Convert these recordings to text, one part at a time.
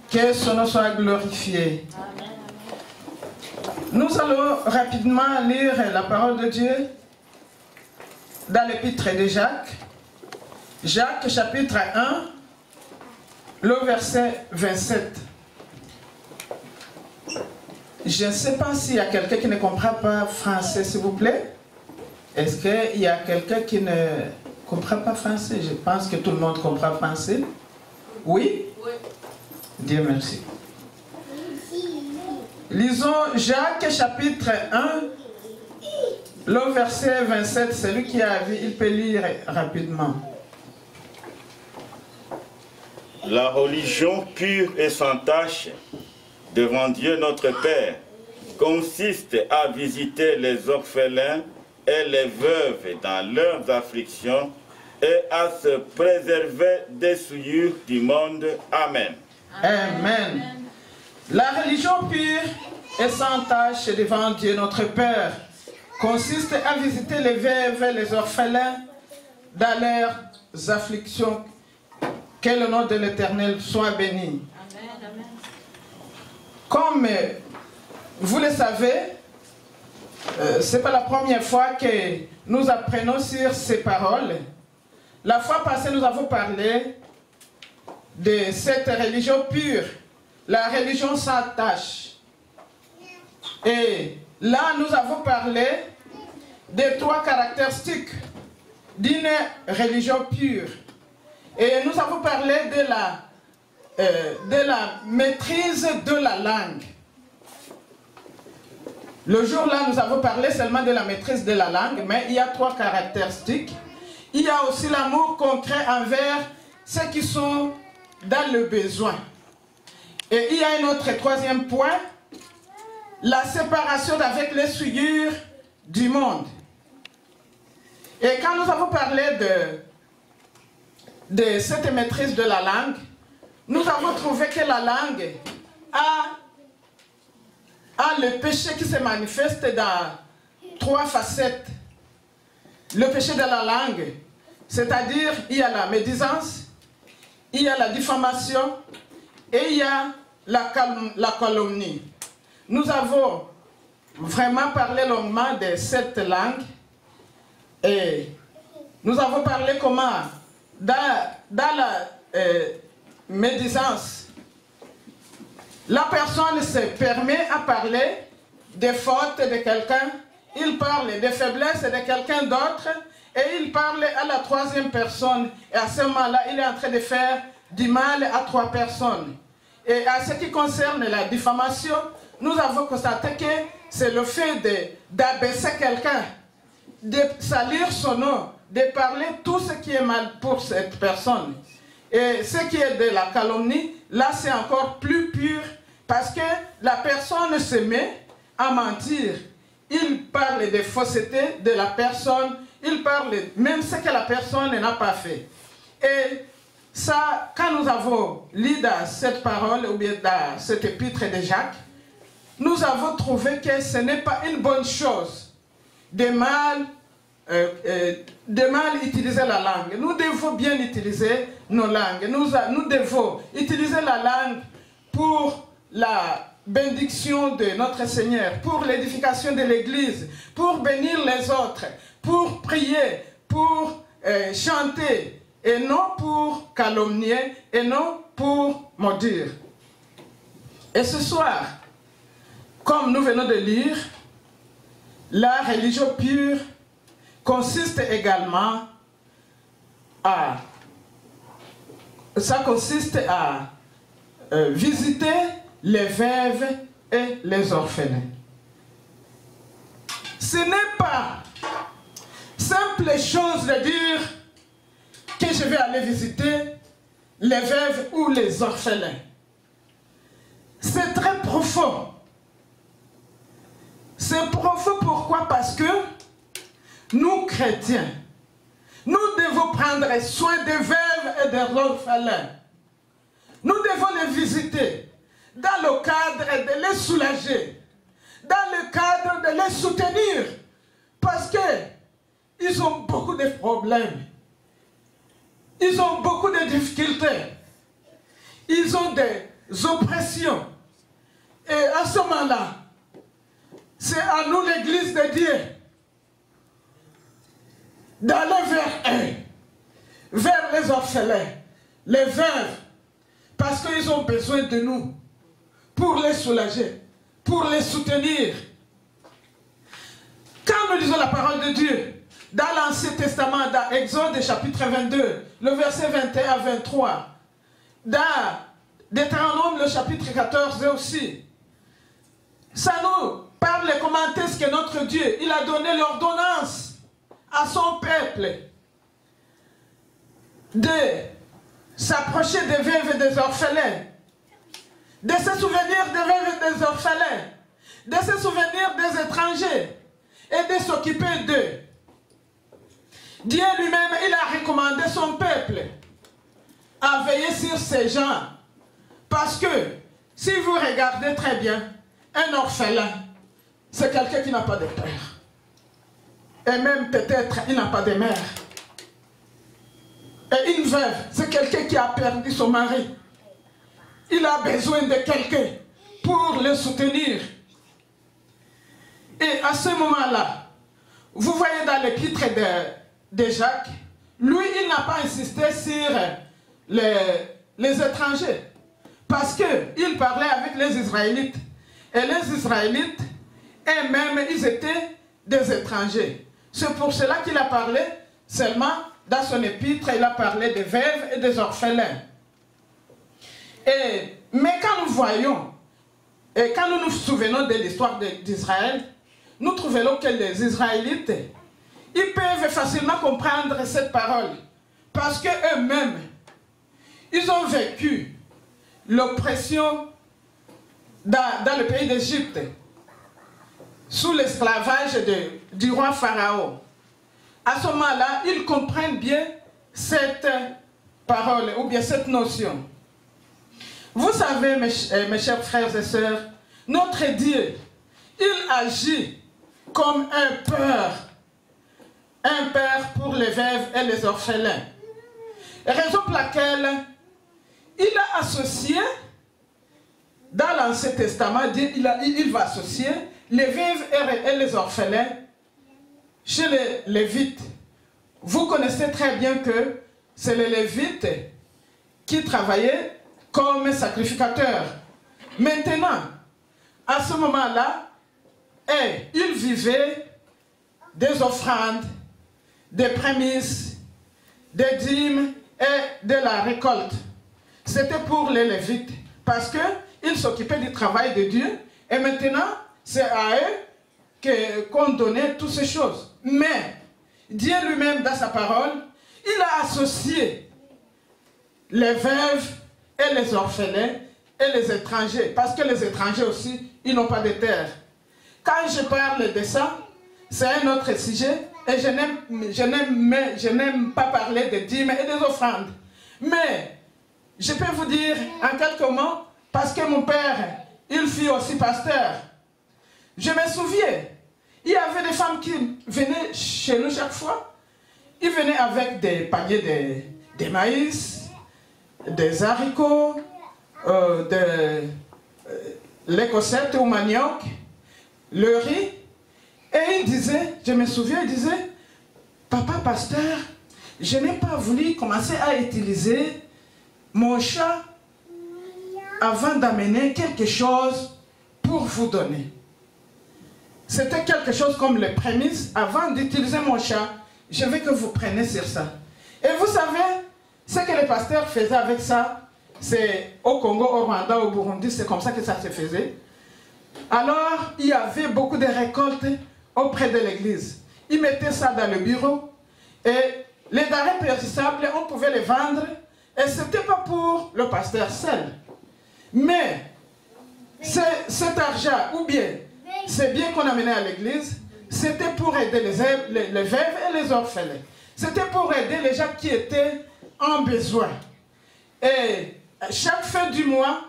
Que son nom soit glorifié. Nous allons rapidement lire la parole de Dieu dans l'épître de Jacques. Jacques chapitre 1, le verset 27. Je ne sais pas s'il y a quelqu'un qui ne comprend pas français, s'il vous plaît. Est-ce qu'il y a quelqu'un qui ne comprend pas français? Je pense que tout le monde comprend français. Oui? Oui. Dieu merci. Lisons Jacques chapitre 1, le verset 27. Celui qui a vu, il peut lire rapidement. La religion pure et sans tache devant Dieu notre Père consiste à visiter les orphelins et les veuves dans leurs afflictions et à se préserver des souillures du monde. Amen. Amen. La religion pure et sans tache devant Dieu notre Père consiste à visiter les veuves et les orphelins dans leurs afflictions. Que le nom de l'Éternel soit béni. Amen. Comme vous le savez, ce n'est pas la première fois que nous apprenons sur ces paroles. La fois passée, nous avons parlé de cette religion pure, la religion sans tache. Et là, nous avons parlé des 3 caractéristiques d'une religion pure. Et nous avons parlé de la maîtrise de la langue. Le jour-là, nous avons parlé seulement de la maîtrise de la langue, mais il y a 3 caractéristiques. Il y a aussi l'amour concret envers ceux qui sont dans le besoin. Et il y a un autre 3e point, la séparation avec les souillures du monde. Et quand nous avons parlé de cette maîtrise de la langue, nous avons trouvé que la langue a le péché qui se manifeste dans 3 facettes. Le péché de la langue, c'est-à-dire il y a la médisance, il y a la diffamation et il y a la calomnie. Nous avons vraiment parlé longuement de cette langue et nous avons parlé comment dans la médisance, la personne se permet à parler des fautes de quelqu'un, il parle des faiblesses de quelqu'un d'autre et il parle à la 3e personne. Et à ce moment-là, il est en train de faire du mal à 3 personnes. Et à ce qui concerne la diffamation, nous avons constaté que c'est le fait d'abaisser quelqu'un de salir son nom, de parler tout ce qui est mal pour cette personne. Et ce qui est de la calomnie, là c'est encore plus pur, parce que la personne se met à mentir. Il parle des faussetés de la personne, il parle même ce que la personne n'a pas fait. Et ça, quand nous avons lu dans cette parole, ou bien dans cet épître de Jacques, nous avons trouvé que ce n'est pas une bonne chose de mal utiliser la langue. Nous devons bien utiliser nos langues. Nous devons utiliser la langue pour la bénédiction de notre Seigneur, pour l'édification de l'Église, pour bénir les autres, pour prier, pour chanter, et non pour calomnier, et non pour maudire. Et ce soir, comme nous venons de lire, la religion pure consiste également à visiter les veuves et les orphelins. Ce n'est pas simple chose de dire que je vais aller visiter les veuves ou les orphelins. C'est très profond. C'est profond pourquoi? Parce que nous, chrétiens, nous devons prendre soin des veuves et des orphelins. Nous devons les visiter dans le cadre de les soulager, dans le cadre de les soutenir, parce qu'ils ont beaucoup de problèmes, ils ont beaucoup de difficultés, ils ont des oppressions. Et à ce moment-là, c'est à nous, l'Église de Dieu, d'aller vers eux, vers les orphelins, les veuves, parce qu'ils ont besoin de nous pour les soulager, pour les soutenir. Quand nous lisons la parole de Dieu, dans l'Ancien Testament, dans Exode chapitre 22, le verset 21 à 23, dans Deutéronome, le chapitre 14 aussi, ça nous parle comment est-ce que notre Dieu, il a donné l'ordonnance à son peuple de s'approcher des veuves et des orphelins, de se souvenir des veuves et des orphelins, de se souvenir des étrangers et de s'occuper d'eux. Dieu lui-même, il a recommandé son peuple à veiller sur ces gens. Parce que, si vous regardez très bien, un orphelin, c'est quelqu'un qui n'a pas de père. Et même peut-être, il n'a pas de mère. Et une veuve, c'est quelqu'un qui a perdu son mari. Il a besoin de quelqu'un pour le soutenir. Et à ce moment-là, vous voyez dans l'épître de Jacques, lui, il n'a pas insisté sur les étrangers. Parce qu'il parlait avec les Israélites. Et les Israélites, eux-mêmes, ils étaient des étrangers. C'est pour cela qu'il a parlé seulement dans son épître, il a parlé des veuves et des orphelins. Mais quand nous voyons, et quand nous nous souvenons de l'histoire d'Israël, nous trouvons que les Israélites, ils peuvent facilement comprendre cette parole. Parce qu'eux-mêmes, ils ont vécu l'oppression dans le pays d'Égypte, sous l'esclavage du roi Pharaon. À ce moment-là, ils comprennent bien cette parole, ou bien cette notion. Vous savez, mes chers frères et sœurs, notre Dieu, il agit comme un père pour les veuves et les orphelins. Raison pour laquelle il a associé, dans l'Ancien Testament, il va associer les veuves et les orphelins chez les Lévites. Vous connaissez très bien que c'est les Lévites qui travaillaient comme sacrificateurs. Maintenant, à ce moment-là, ils vivaient des offrandes, des prémices, des dîmes et de la récolte. C'était pour les Lévites, parce qu'ils s'occupaient du travail de Dieu, et maintenant, c'est à eux qu'on donnait toutes ces choses. Mais Dieu lui-même, dans sa parole, il a associé les veuves et les orphelins et les étrangers. Parce que les étrangers aussi, ils n'ont pas de terre. Quand je parle de ça, c'est un autre sujet. Et je n'aime pas parler des dîmes et des offrandes. Mais je peux vous dire en quelques mots, parce que mon père, il fut aussi pasteur. Je me souviens, il y avait des femmes qui venaient chez nous chaque fois. Ils venaient avec des paniers de maïs, des haricots, les cossettes au manioc, le riz. Et il disait, je me souviens, il disait, papa pasteur, je n'ai pas voulu commencer à utiliser mon chat avant d'amener quelque chose pour vous donner. C'était quelque chose comme les prémices. Avant d'utiliser mon chat, je veux que vous preniez sur ça. Et vous savez, ce que les pasteurs faisaient avec ça, c'est au Congo, au Rwanda, au Burundi, c'est comme ça que ça se faisait. Alors, il y avait beaucoup de récoltes auprès de l'église. Ils mettaient ça dans le bureau et les denrées périssables, on pouvait les vendre et ce n'était pas pour le pasteur seul. Mais cet argent, ou bien c'est bien qu'on amenait à l'église, c'était pour aider les veuves et les orphelins. C'était pour aider les gens qui étaient en besoin. Et chaque fin du mois,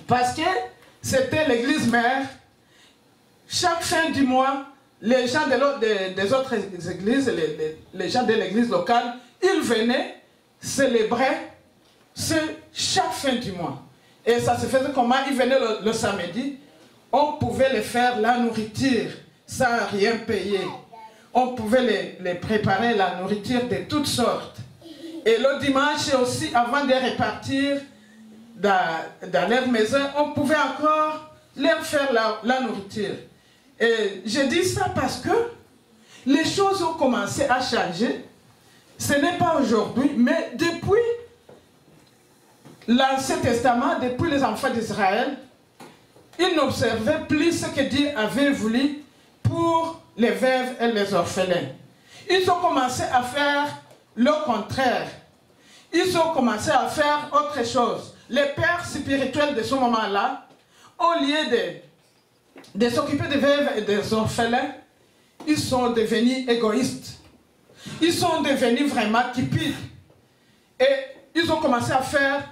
parce que c'était l'église mère, chaque fin du mois, les gens des autres églises, les gens de l'église locale, ils venaient célébrer chaque fin du mois. Et ça se faisait comment? Ils venaient le samedi, on pouvait les faire la nourriture sans rien payer. On pouvait les préparer la nourriture de toutes sortes. Et le dimanche aussi, avant de repartir dans leur maison, on pouvait encore leur faire la nourriture. Et je dis ça parce que les choses ont commencé à changer. Ce n'est pas aujourd'hui, mais depuis l'Ancien Testament, depuis les enfants d'Israël, ils n'observaient plus ce que Dieu avait voulu pour les veuves et les orphelins. Ils ont commencé à faire le contraire. Ils ont commencé à faire autre chose. Les pères spirituels de ce moment-là, au lieu de s'occuper des veuves et des orphelins, ils sont devenus égoïstes. Ils sont devenus vraiment cupides. Et ils ont commencé à faire,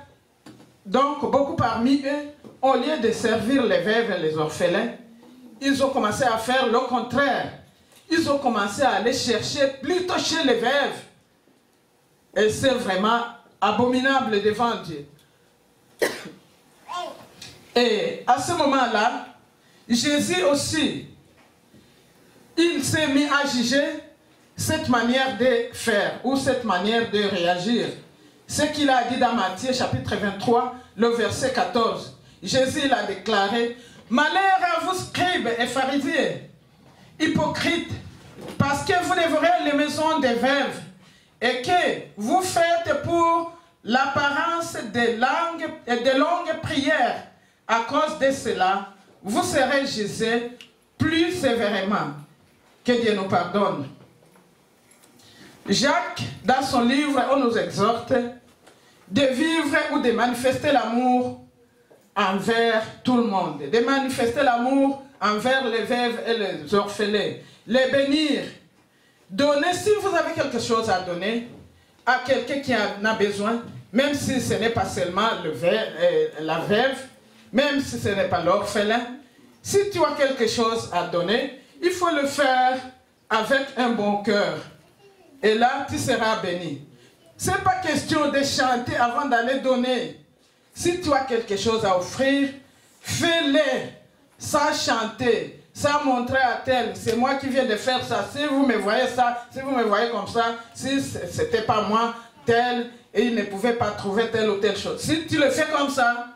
donc beaucoup parmi eux, au lieu de servir les veuves et les orphelins, ils ont commencé à faire le contraire. Ils ont commencé à aller chercher plutôt chez les veuves. Et c'est vraiment abominable devant Dieu. Et à ce moment-là, Jésus aussi, il s'est mis à juger cette manière de faire ou cette manière de réagir. Ce qu'il a dit dans Matthieu chapitre 23, le verset 14. Jésus l'a déclaré, « Malheur à vous scribes et pharisiens, hypocrites, parce que vous dévorez les maisons des veuves et que vous faites pour l'apparence des langues et de longues prières. À cause de cela, vous serez jugés plus sévèrement. Que Dieu nous pardonne. » Jacques, dans son livre, on nous exhorte de vivre ou de manifester l'amour envers tout le monde, de manifester l'amour envers les veuves et les orphelins, les bénir, donner, si vous avez quelque chose à donner à quelqu'un qui en a besoin, même si ce n'est pas seulement la veuve, même si ce n'est pas l'orphelin, si tu as quelque chose à donner, il faut le faire avec un bon cœur. Et là, tu seras béni. Ce n'est pas question de chanter avant d'aller donner. Si tu as quelque chose à offrir, fais-le sans chanter, sans montrer à tel. C'est moi qui viens de faire ça. Si vous me voyez ça, si vous me voyez comme ça, si ce n'était pas moi, tel, et il ne pouvait pas trouver telle ou telle chose. Si tu le fais comme ça,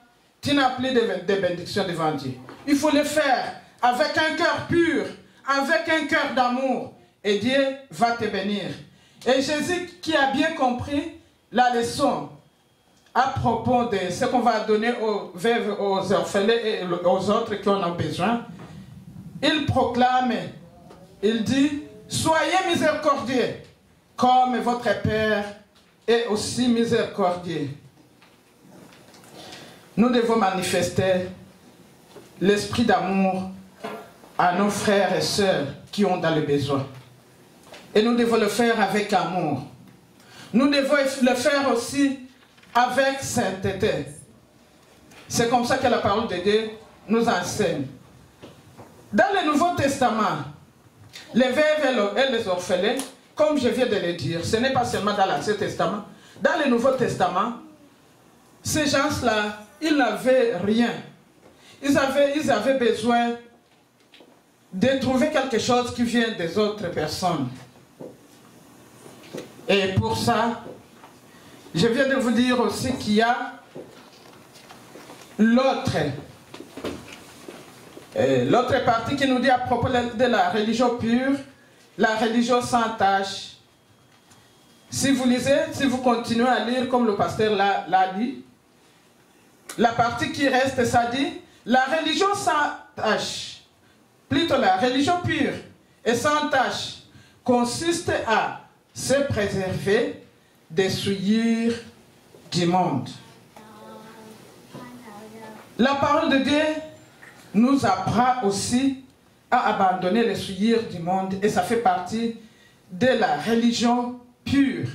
tu n'as plus de bénédiction devant Dieu. Il faut le faire avec un cœur pur, avec un cœur d'amour. Et Dieu va te bénir. Et Jésus, qui a bien compris la leçon à propos de ce qu'on va donner aux veuves, aux orphelins et aux autres qui en ont besoin, il proclame, il dit, Soyez miséricordieux, comme votre Père est aussi miséricordieux. Nous devons manifester l'esprit d'amour à nos frères et sœurs qui ont dans le besoin. Et nous devons le faire avec amour. Nous devons le faire aussi avec sainteté. C'est comme ça que la parole de Dieu nous enseigne. Dans le Nouveau Testament, les veuves et les orphelins, comme je viens de le dire, ce n'est pas seulement dans l'Ancien Testament. Dans le Nouveau Testament, ces gens-là, ils n'avaient rien. Ils avaient besoin de trouver quelque chose qui vient des autres personnes. Et pour ça, je viens de vous dire aussi qu'il y a l'autre partie qui nous dit à propos de la religion pure, la religion sans tache. Si vous lisez, si vous continuez à lire comme le pasteur l'a dit, la partie qui reste, ça dit, la religion sans tache, plutôt la religion pure et sans tache, consiste à se préserver des souillures du monde. La parole de Dieu nous apprend aussi à abandonner les souillures du monde et ça fait partie de la religion pure.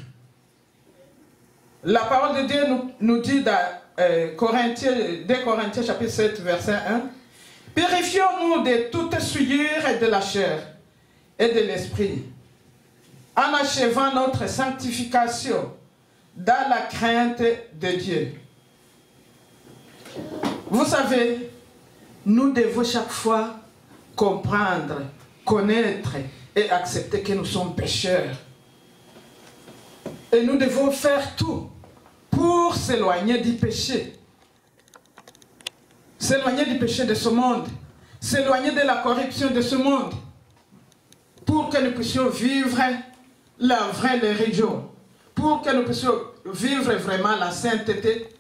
La parole de Dieu nous dit dans 2 Corinthiens chapitre 7 verset 1, « Purifions-nous de toute souillure et de la chair et de l'esprit, en achevant notre sanctification dans la crainte de Dieu. » Vous savez, nous devons chaque fois comprendre, connaître et accepter que nous sommes pécheurs. Et nous devons faire tout pour s'éloigner du péché. S'éloigner du péché de ce monde. S'éloigner de la corruption de ce monde. Pour que nous puissions vivre la vraie religion. Pour que nous puissions vivre vraiment la sainteté,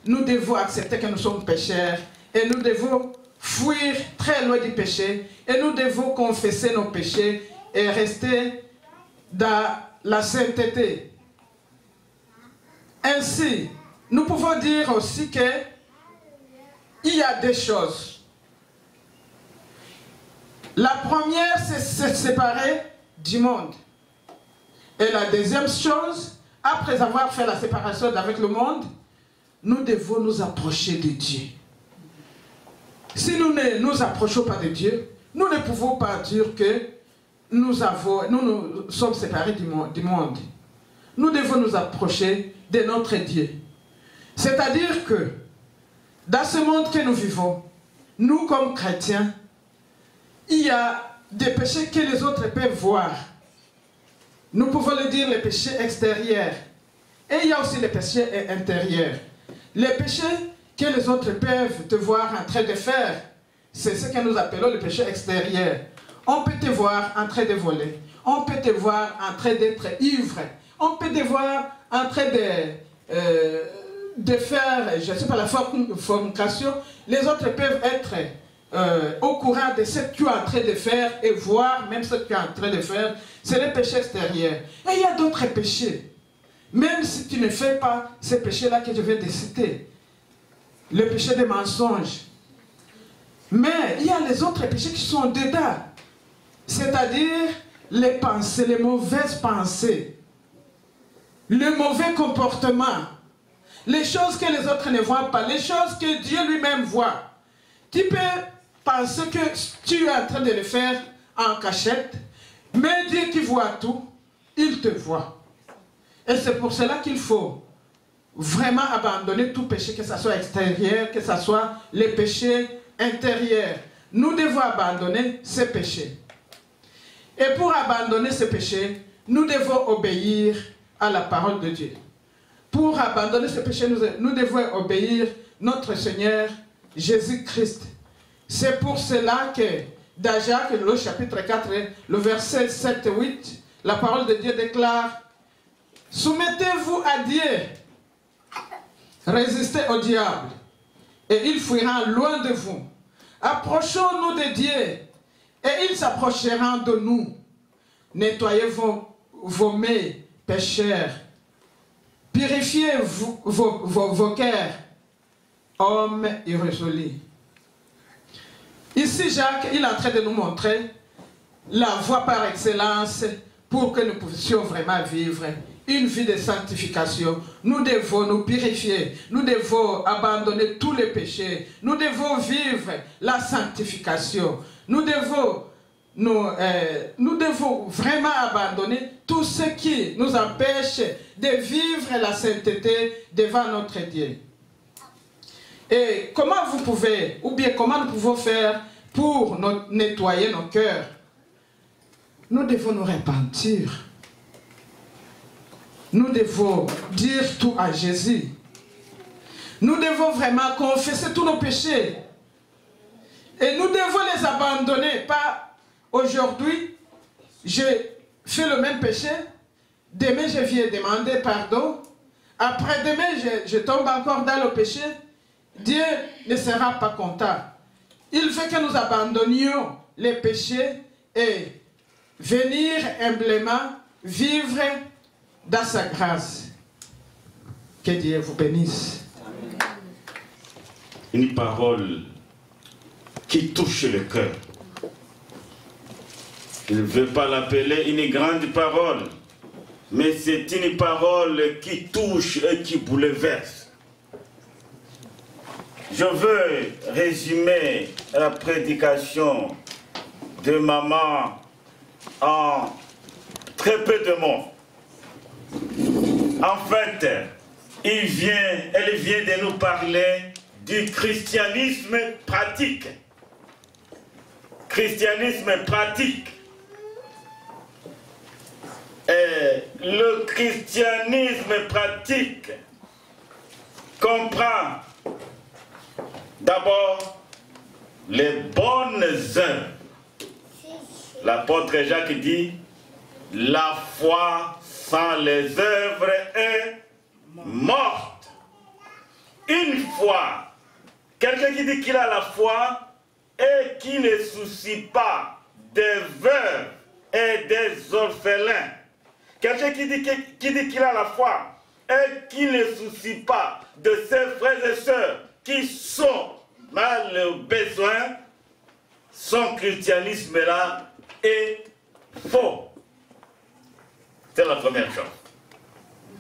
nous devons accepter que nous sommes pécheurs et nous devons fuir très loin du péché et nous devons confesser nos péchés et rester dans la sainteté. Ainsi, nous pouvons dire aussi que il y a des choses. La première, c'est se séparer du monde. Et la deuxième chose, après avoir fait la séparation avec le monde, nous devons nous approcher de Dieu. Si nous ne nous approchons pas de Dieu, nous ne pouvons pas dire que nous sommes séparés du monde. Nous devons nous approcher de notre Dieu. C'est-à-dire que dans ce monde que nous vivons, nous comme chrétiens, il y a des péchés que les autres peuvent voir. Nous pouvons le dire les péchés extérieurs. Et il y a aussi les péchés intérieurs. Les péchés que les autres peuvent te voir en train de faire, c'est ce que nous appelons le péché extérieur. On peut te voir en train de voler. On peut te voir en train d'être ivre. On peut te voir en train de faire, je ne sais pas, la fornication. Les autres peuvent être au courant de ce que tu es en train de faire et voir même ce que tu es en train de faire. C'est le péché extérieur. Et il y a d'autres péchés. Même si tu ne fais pas ces péchés-là que je viens de citer. Le péché des mensonges. Mais il y a les autres péchés qui sont dedans. C'est-à-dire les pensées, les mauvaises pensées. Le mauvais comportement. Les choses que les autres ne voient pas. Les choses que Dieu lui-même voit. Tu peux penser que tu es en train de le faire en cachette. Mais Dieu qui voit tout, il te voit. Et c'est pour cela qu'il faut vraiment abandonner tout péché, que ce soit extérieur, que ce soit les péchés intérieurs. Nous devons abandonner ces péchés. Et pour abandonner ces péchés, nous devons obéir à la parole de Dieu. Pour abandonner ces péchés, nous devons obéir notre Seigneur Jésus-Christ. C'est pour cela que dans Jacques, le chapitre 4, le verset 7 et 8, la parole de Dieu déclare: soumettez-vous à Dieu, résistez au diable, et il fuira loin de vous. Approchons-nous de Dieu, et il s'approchera de nous. nettoyez vos mains, pécheurs. Purifiez vos cœurs, hommes irrésolus. Ici, Jacques, il est en train de nous montrer la voie par excellence pour que nous puissions vraiment vivre une vie de sanctification. Nous devons nous purifier, nous devons abandonner tous les péchés, nous devons vivre la sanctification, nous devons vraiment abandonner tout ce qui nous empêche de vivre la sainteté devant notre Dieu. Et comment vous pouvez, ou bien comment nous pouvons faire pour nettoyer nos cœurs? Nous devons nous repentir. Nous devons dire tout à Jésus. Nous devons vraiment confesser tous nos péchés. Et nous devons les abandonner. Pas aujourd'hui, j'ai fait le même péché. Demain, je viens demander pardon. Après demain, je tombe encore dans le péché. Dieu ne sera pas content. Il veut que nous abandonnions les péchés et venir humblement vivre dans sa grâce. Que Dieu vous bénisse. Une parole qui touche le cœur. Il ne veut pas l'appeler une grande parole, mais c'est une parole qui touche et qui bouleverse. Je veux résumer la prédication de maman en très peu de mots. En fait, elle vient de nous parler du christianisme pratique. Christianisme pratique. Et le christianisme pratique comprend d'abord les bonnes œuvres. L'apôtre Jacques dit, la foi sans les œuvres est morte. Une foi, quelqu'un qui dit qu'il a la foi et qui ne soucie pas des veuves et des orphelins. Quelqu'un qui dit qu'il a la foi et qui ne soucie pas de ses frères et sœurs qui sont mal au besoin, son christianisme-là est faux. C'est la première chose.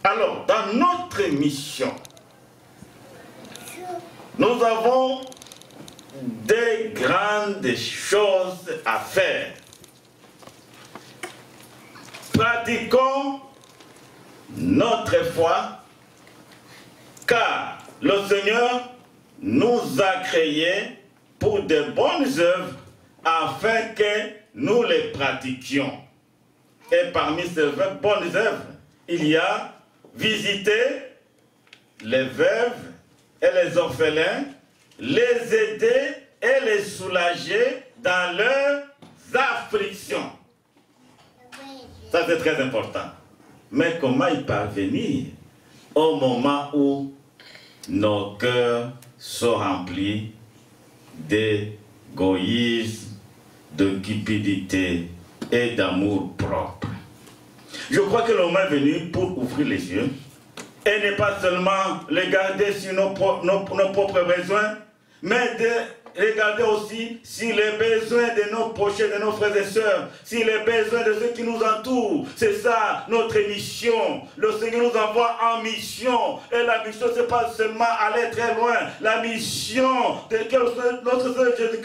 Alors, dans notre mission, nous avons des grandes choses à faire. Pratiquons notre foi, car le Seigneur nous a créés pour de bonnes œuvres afin que nous les pratiquions. Et parmi ces bonnes œuvres, il y a visiter les veuves et les orphelins, les aider et les soulager dans leurs afflictions. Ça, c'est très important. Mais comment y parvenir au moment où nos cœurs sont remplis d'égoïsme, de cupidité et d'amour propre? Je crois que le moment est venu pour ouvrir les yeux et ne pas seulement regarder sur nos propres besoins, mais de regarder aussi sur les besoins de nos prochains, de nos frères et sœurs, sur les besoins de ceux qui nous entourent. C'est ça notre mission. Le Seigneur nous envoie en mission. Et la mission, ce n'est pas seulement aller très loin. La mission que notre Seigneur Jésus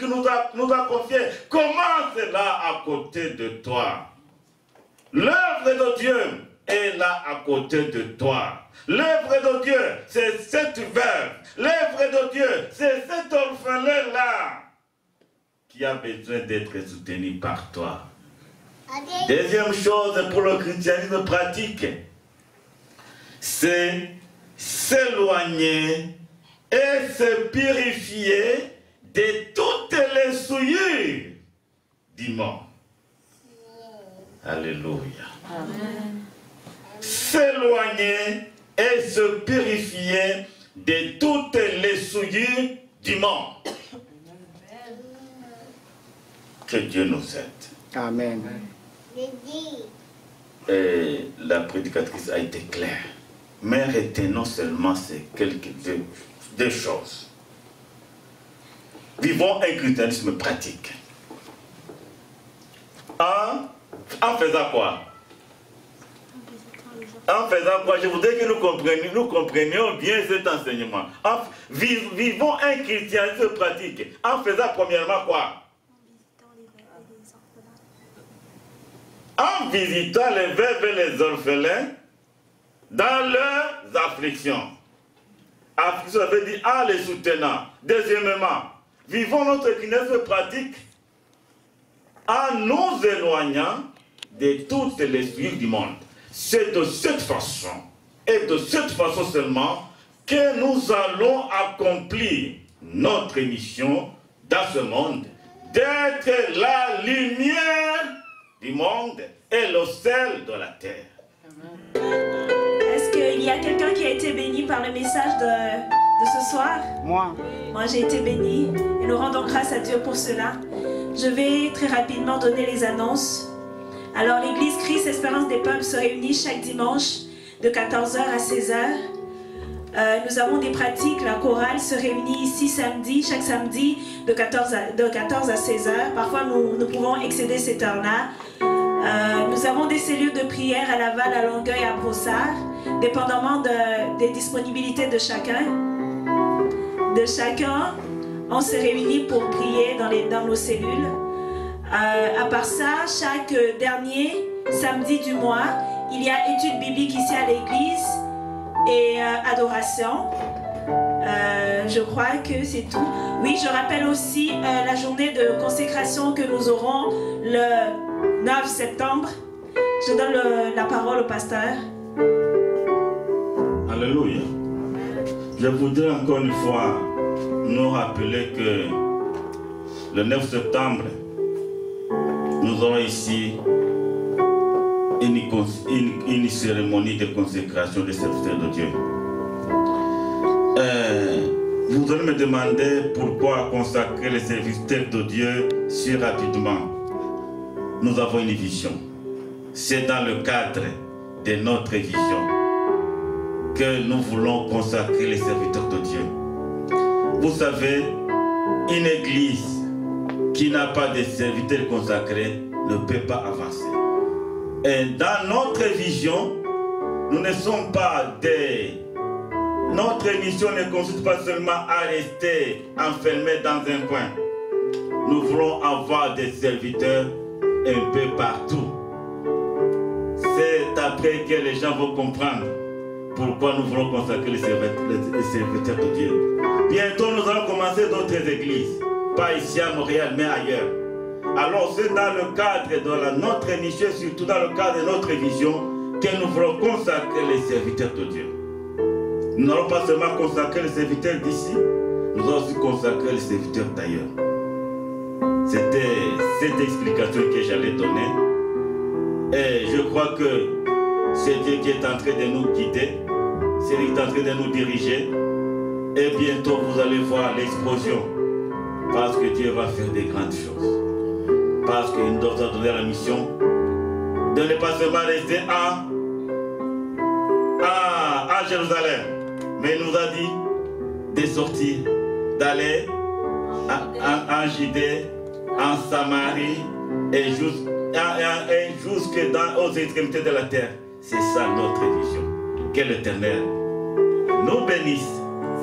nous a confiée commence là à côté de toi. L'œuvre de Dieu est là à côté de toi. L'œuvre de Dieu, c'est cette veuve. L'œuvre de Dieu, c'est cet orphelin-là qui a besoin d'être soutenu par toi. Deuxième chose pour le christianisme pratique, c'est s'éloigner et se purifier de toutes les souillures du monde. Alléluia. Amen. S'éloigner et se purifier de toutes les souillures du monde. Que Dieu nous aide. Amen. Et la prédicatrice a été claire. Mais retenons seulement ces deux choses. Vivons un christianisme pratique. En faisant quoi? En faisant quoi? Je voudrais que nous comprenions bien cet enseignement. Vivons un christianisme pratique. En faisant premièrement quoi? En visitant les veuves et les orphelins dans leurs afflictions. Affliction, ça veut dire en les soutenant. Deuxièmement, vivons notre christianisme pratique en nous éloignant de toutes les souillures du monde. C'est de cette façon, et de cette façon seulement, que nous allons accomplir notre mission dans ce monde, d'être la lumière du monde et le sel de la terre. Est-ce qu'il y a quelqu'un qui a été béni par le message de ce soir? Moi. Moi, j'ai été béni et nous rendons grâce à Dieu pour cela. Je vais très rapidement donner les annonces. Alors, l'église Christ Espérance des Peuples se réunit chaque dimanche de 14h à 16h. Nous avons des pratiques. La chorale se réunit ici chaque samedi de 14 à 16h. Parfois, nous pouvons excéder cette heure-là. Nous avons des cellules de prière à Laval, à Longueuil, à Brossard, dépendamment des disponibilités de chacun. On se réunit pour prier dans nos cellules. À part ça, chaque dernier samedi du mois, il y a études bibliques ici à l'église et adoration. Je crois que c'est tout. Oui, je rappelle aussi la journée de consécration que nous aurons le 9 septembre. Je donne la parole au pasteur. Alléluia. Je voudrais encore une fois nous rappeler que le 9 septembre, nous aurons ici une cérémonie de consécration des serviteurs de Dieu. Vous allez me demander pourquoi consacrer les serviteurs de Dieu si rapidement. Nous avons une vision. C'est dans le cadre de notre vision que nous voulons consacrer les serviteurs de Dieu. Vous savez, une église qui n'a pas de serviteurs consacrés ne peut pas avancer. Et dans notre vision, nous ne sommes pas des... Notre mission ne consiste pas seulement à rester enfermés dans un coin. Nous voulons avoir des serviteurs un peu partout. C'est après que les gens vont comprendre pourquoi nous voulons consacrer les serviteurs de Dieu. Bientôt, nous allons commencer d'autres églises. Pas ici à Montréal, mais ailleurs. Alors c'est dans le cadre de notre mission, surtout dans le cadre de notre vision, que nous voulons consacrer les serviteurs de Dieu. Nous n'allons pas seulement consacrer les serviteurs d'ici, nous allons aussi consacrer les serviteurs d'ailleurs. C'était cette explication que j'allais donner. Et je crois que c'est Dieu qui est en train de nous guider, c'est lui qui est en train de nous diriger. Et bientôt vous allez voir l'explosion. Parce que Dieu va faire des grandes choses. Parce qu'il nous a donné la mission de ne pas seulement rester à Jérusalem, mais il nous a dit de sortir, d'aller en Judée, en Samarie et jusque aux extrémités de la terre. C'est ça notre vision. Que l'Éternel nous bénisse.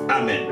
Amen.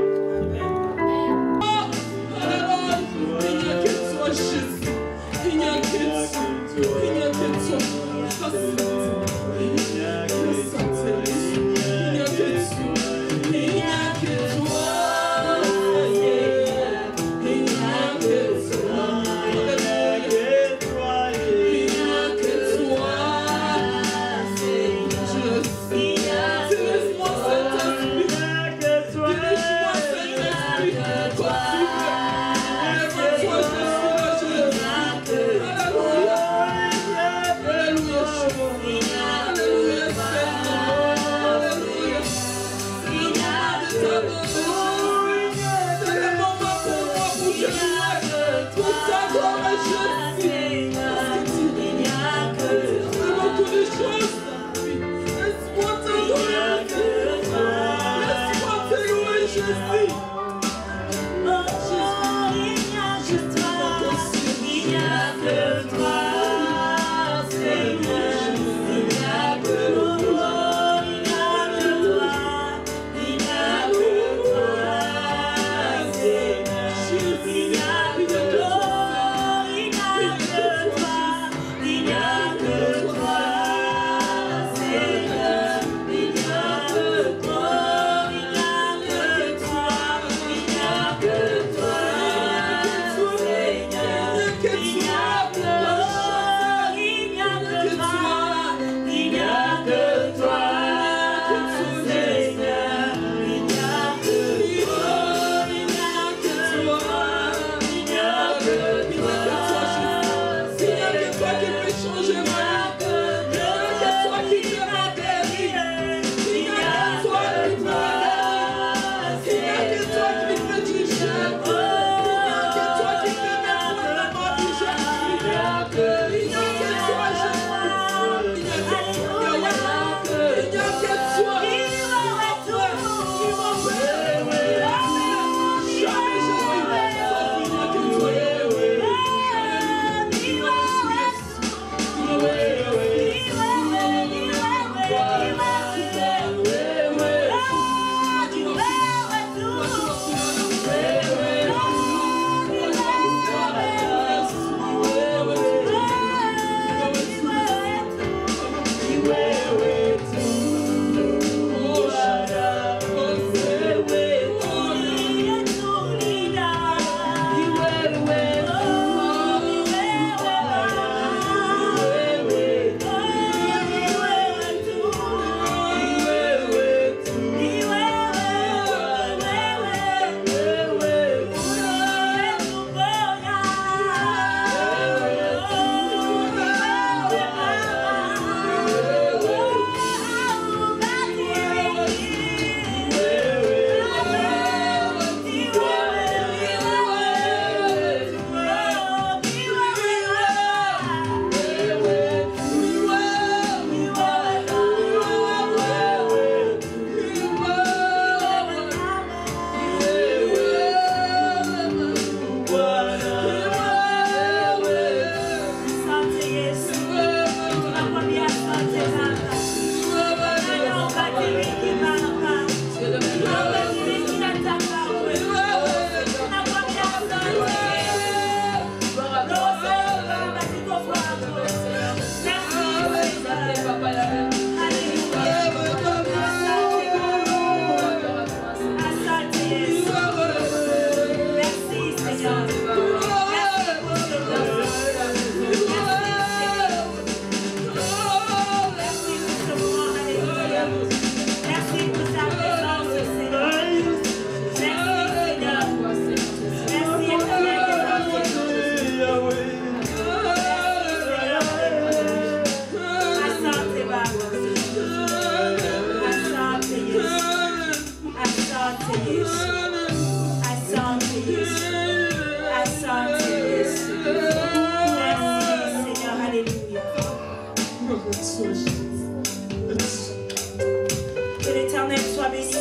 Que l'Éternel soit béni.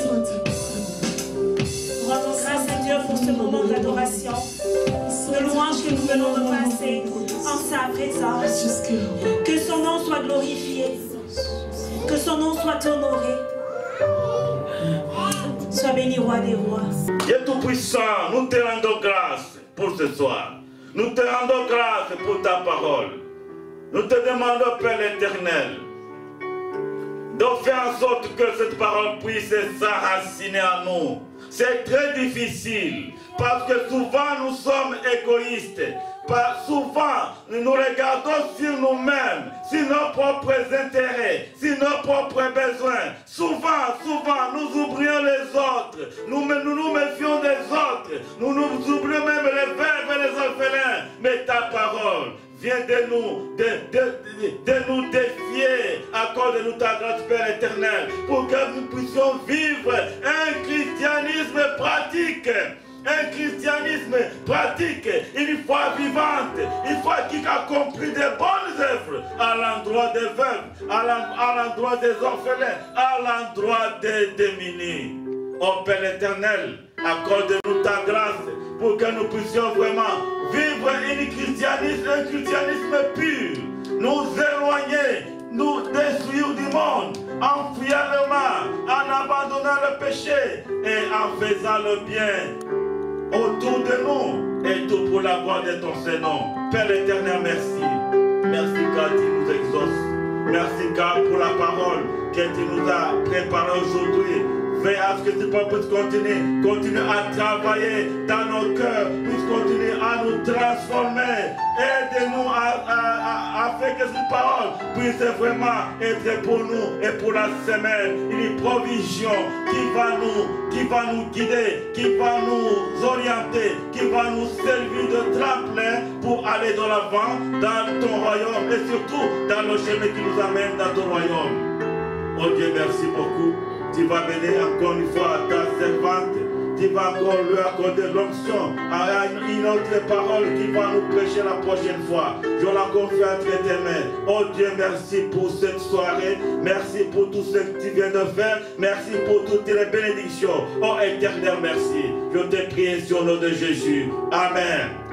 Nous rendons grâce à Dieu pour ce moment d'adoration, de louange que nous venons de passer en sa présence. Que son nom soit glorifié, que son nom soit honoré. Sois béni, roi des rois. Dieu Tout-Puissant, nous te rendons grâce pour ce soir. Nous te rendons grâce pour ta parole. Nous te demandons, Père éternel, de faire en sorte que cette parole puisse s'enraciner en nous. C'est très difficile parce que souvent nous sommes égoïstes. Souvent nous regardons sur nous-mêmes, sur nos propres intérêts, sur nos propres besoins. Souvent nous oublions les autres. Nous nous méfions des autres. Nous oublions même les veuves et les orphelins. Mais ta parole vient de nous défier. Accorde-nous ta grâce, Père éternel, pour que nous puissions vivre un christianisme pratique. Un christianisme pratique, une foi vivante, une foi qui accomplit de bonnes œuvres à l'endroit des veuves, à l'endroit des orphelins, à l'endroit des démunis. Ô Père éternel, accorde-nous ta grâce pour que nous puissions vraiment vivre un christianisme pur, nous éloigner, nous détruire du monde, en fuyant le mal, en abandonnant le péché et en faisant le bien autour de nous, et tout pour la gloire de ton Saint-Nom. Père éternel, merci. Merci car tu nous exauces. Merci car pour la parole que tu nous as préparée aujourd'hui. Fais à ce que tu puisses continuer à travailler dans nos cœurs, puisse continuer à nous transformer. Aide-nous à faire que cette parole puisse vraiment être pour nous et pour la semaine une provision qui va nous guider, qui va nous orienter, qui va nous servir de tremplin pour aller de l'avant dans ton royaume et surtout dans le chemin qui nous amène dans ton royaume. Oh Dieu, merci beaucoup. Tu vas bénir encore une fois ta servante. tu vas encore lui accorder l'onction à une autre parole qui va nous prêcher la prochaine fois. Je la confie entre tes mains. Oh Dieu, merci pour cette soirée. Merci pour tout ce que tu viens de faire. Merci pour toutes les bénédictions. Oh Éternel, merci. Je te prie sur le nom de Jésus. Amen.